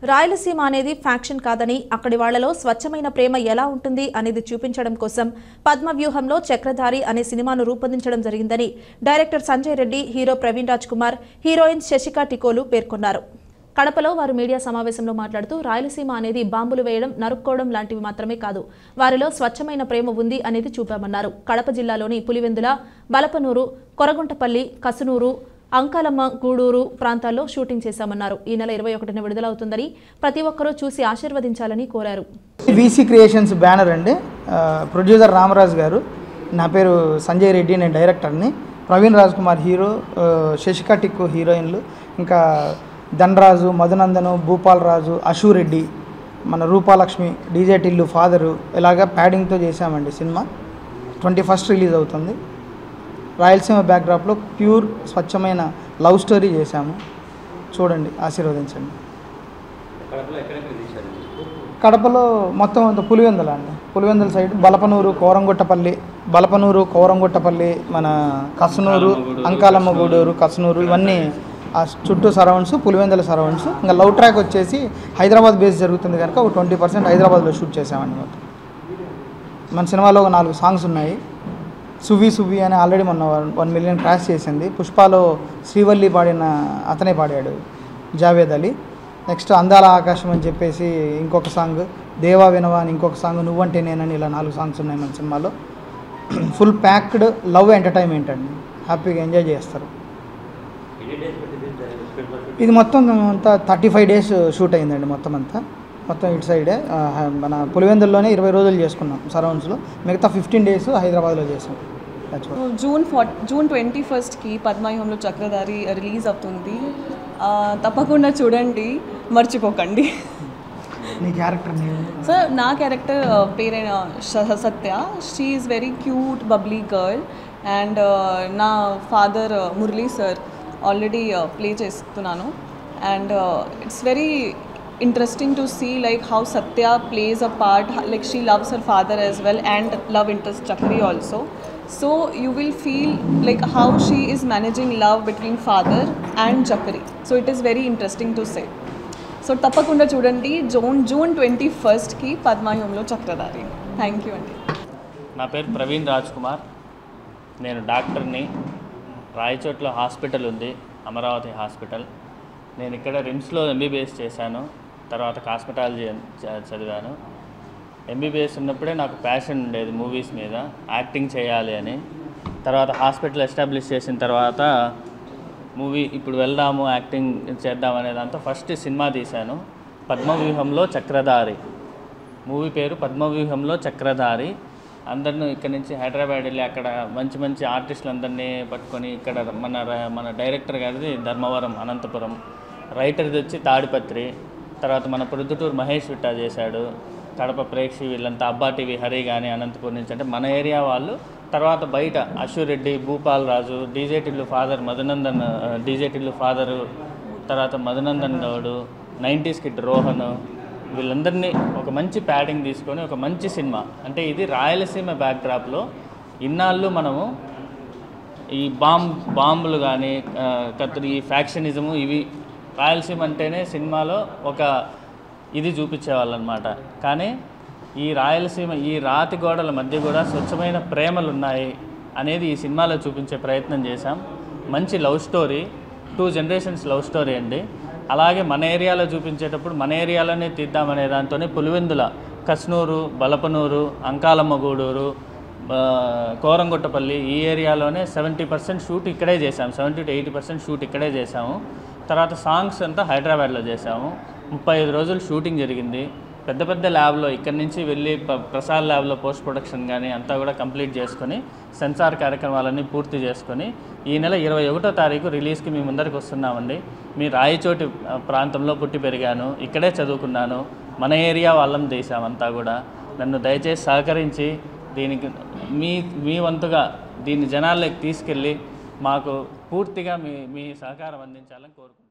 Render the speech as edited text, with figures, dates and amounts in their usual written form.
రాయలసీమ అనేది ఫ్యాక్షన్ కాదని అక్కడి వాళ్లలో స్వచ్ఛమైన ప్రేమ ఎలా ఉంటుంది అనేది చూపించడం కోసం పద్మవ్యూహంలో చక్రధారి అనే సినిమాను రూపొందించడం జరిగిందని director Sanjay Reddy, hero Praveen Raj Kumar, heroine శశిక టికోలు పేర్కొన్నారు. కడపలో వారు మీడియా సమావేశంలో మాట్లాడుతూ రాయలసీమ అనేది బాంబులు వేయడం, నరుక్కోవడం లాంటివి మాత్రమే కాదు, వారిలో స్వచ్ఛమైన ప్రేమ ఉంది అనేది చూపామన్నారు. కడప జిల్లాలోని పులివెందుల, బలపనూరు, కొరగుంటపల్లి, కసునూరు, అంకాలమ్మ గూడూరు ప్రాంతాల్లో షూటింగ్ చేశామన్నారు. ఈ నెల 21న విడుదలవుతుందని ప్రతి ఒక్కరూ చూసి ఆశీర్వదించాలని కోరారు. వీసీ క్రియేషన్స్ బ్యానర్ అండి. ప్రొడ్యూసర్ రామరాజు గారు, నా పేరు సంజయ్ రెడ్డి, నేను డైరెక్టర్ని. ప్రవీణ్ రాజ్ కుమార్ హీరో, శశిక టిక్కు హీరోయిన్లు, ఇంకా ధనరాజు, మధునందను, భూపాల్ రాజు, అశూ రెడ్డి, మన రూపాలక్ష్మి, డీజే టిల్లు ఫాదరు, ఇలాగా ప్యాడింగ్తో చేశామండి. సినిమా 21st రిలీజ్ అవుతుంది. రాయలసీమ బ్యాక్డ్రాప్లో ప్యూర్ స్వచ్ఛమైన లవ్ స్టోరీ చేశాము. చూడండి, ఆశీర్వదించండి. కడపలో మొత్తం అంత పులివెందుల అండి. పులివెందుల సైడ్ బలపనూరు, కోరంగుట్టపల్లి, మన కసునూరు, అంకాలమ్మ గూడూరు, కసునూరు, ఇవన్నీ ఆ చుట్టూ సరౌండ్స్, పులివెందుల సరౌండ్స్. ఇంకా లవ్ ట్రాక్ వచ్చేసి హైదరాబాద్ బేస్ జరుగుతుంది కనుక ఒక 20% హైదరాబాద్లో షూట్ చేసామండి. మొత్తం మన సినిమాలో ఒక 4 సాంగ్స్ ఉన్నాయి. సువి అని ఆల్రెడీ మొన్న 1 మిలియన్ క్రాస్ చేసింది. పుష్పలో శ్రీవల్లి పాడిన అతనే పాడాడు, జావేద్ అలీ. నెక్స్ట్ అందాల ఆకాశం అని చెప్పేసి ఇంకొక సాంగ్, దేవా వినవా అని ఇంకొక సాంగ్, నువ్వంటే నేనని, ఇలా 4 సాంగ్స్ ఉన్నాయి మన సినిమాలో. ఫుల్ ప్యాక్డ్ లవ్ ఎంటర్టైన్మెంట్ అండి. హ్యాపీగా ఎంజాయ్ చేస్తారు. ఇది మొత్తం అంతా 35 days షూట్ అయిందండి. మొత్తం ఇటు సైడే మన పులివెందుల్లోనే 20 రోజులు చేసుకున్నాం సరౌండ్స్లో. మిగతా 15 days హైదరాబాద్లో చేసాం. జూన్ 21కి పద్మవ్యూహంలో చక్రధారి రిలీజ్ అవుతుంది. తప్పకుండా చూడండి, మర్చిపోకండి. నీ క్యారెక్టర్? సార్, నా క్యారెక్టర్ పేరైన Satya. She is very cute bubbly girl. And నా father Murali sir already play చేస్తున్నాను. And it's very interesting to see like how Satya plays a part, like she loves her father as well and love interest Chakri also. So you will feel like how she is managing love between father and Chakri. So it is very interesting to say. So tappakunda chudandi June 21st ki Padmavhyumlo Chakradari. Thank you andi. నా పేరు ప్రవీణ్ రాజ్ కుమార్. నేను డాక్టర్ని. రాయచోట్లో hospital ఉంది, Amaravati hospital. నేను ఇక్కడ రిమ్స్లో MBBS చేశాను. తర్వాత cosmetology చదివాను. MBBS ఉన్నప్పుడే నాకు ప్యాషన్ ఉండేది మూవీస్ మీద, యాక్టింగ్ చేయాలి అని. తర్వాత హాస్పిటల్ ఎస్టాబ్లిష్ చేసిన తర్వాత మూవీ ఇప్పుడు వెళ్దాము, యాక్టింగ్ చేద్దాం అనే దాంతో ఫస్ట్ సినిమా తీశాను, పద్మవ్యూహంలో చక్రధారి. మూవీ పేరు పద్మవ్యూహంలో చక్రధారి. అందరిని ఇక్కడ నుంచి హైదరాబాద్ వెళ్ళి అక్కడ మంచి ఆర్టిస్టులందరినీ పట్టుకొని, ఇక్కడ మన డైరెక్టర్ గారిది ధర్మవరం, అనంతపురం, రైటర్ది వచ్చి తాడిపత్రి, తర్వాత మన ప్రొద్దుటూరు మహేష్ విట్టా చేశాడు, కడప ప్రేక్షి, వీళ్ళంతా అబ్బా టీవీ హరి కానీ అనంతపురం నుంచి, అంటే మన ఏరియా వాళ్ళు. తర్వాత బయట Ashu Reddy, Bhupal Raju, DJ Tillu father Madhunandan, DJ Tillu father, తర్వాత మధునందన్ గౌడు, 90s కిడ్ రోహన్, వీళ్ళందరినీ ఒక మంచి ప్యాడింగ్ తీసుకొని ఒక మంచి సినిమా. అంటే ఇది రాయలసీమ బ్యాక్డ్రాప్లో ఇన్నాళ్ళు మనము ఈ బాంబులు కానీ ఈ ఫ్యాక్షనిజము, ఇవి రాయలసీమ అంటేనే సినిమాలో ఒక ఇది చూపించేవాళ్ళు అనమాట. కానీ ఈ రాయలసీమ, ఈ రాతి గోడల మధ్య కూడా స్వచ్ఛమైన ప్రేమలు ఉన్నాయి అనేది ఈ సినిమాలో చూపించే ప్రయత్నం చేశాం. మంచి love story, 2 generations love story అండి. అలాగే మన ఏరియాలో చూపించేటప్పుడు మన ఏరియాలోనే తీద్దామనే దాంతోనే పులివెందుల, కస్నూరు, బలపనూరు, అంకాలమ్మ గూడూరు, కోరంగుట్టపల్లి, ఈ ఏరియాలోనే 70% షూట్ ఇక్కడే చేశాము. 70 to 80% షూట్ ఇక్కడే చేశాము. తర్వాత సాంగ్స్ అంతా హైదరాబాద్లో చేశాము. 35 రోజులు షూటింగ్ జరిగింది. పెద్ద ల్యాబ్లో ఇక్కడి నుంచి వెళ్ళి ప్రసాద్ ల్యాబ్లో పోస్ట్ ప్రొడక్షన్ కానీ అంతా కూడా కంప్లీట్ చేసుకొని, సెన్సార్ కార్యక్రమాలన్నీ పూర్తి చేసుకొని ఈ నెల 21వ తారీఖు రిలీజ్కి మీ ముందరికి వస్తున్నామండి. మీ రాయచోటి ప్రాంతంలో పుట్టి పెరిగాను, ఇక్కడే చదువుకున్నాను, మన ఏరియా వాళ్ళం చేశామంతా కూడా. నన్ను దయచేసి సహకరించి దీనికి మీ వంతుగా దీన్ని జనాల్లోకి తీసుకెళ్ళి మాకు పూర్తిగా మీ సహకారం అందించాలని కోరుకుంటున్నాను.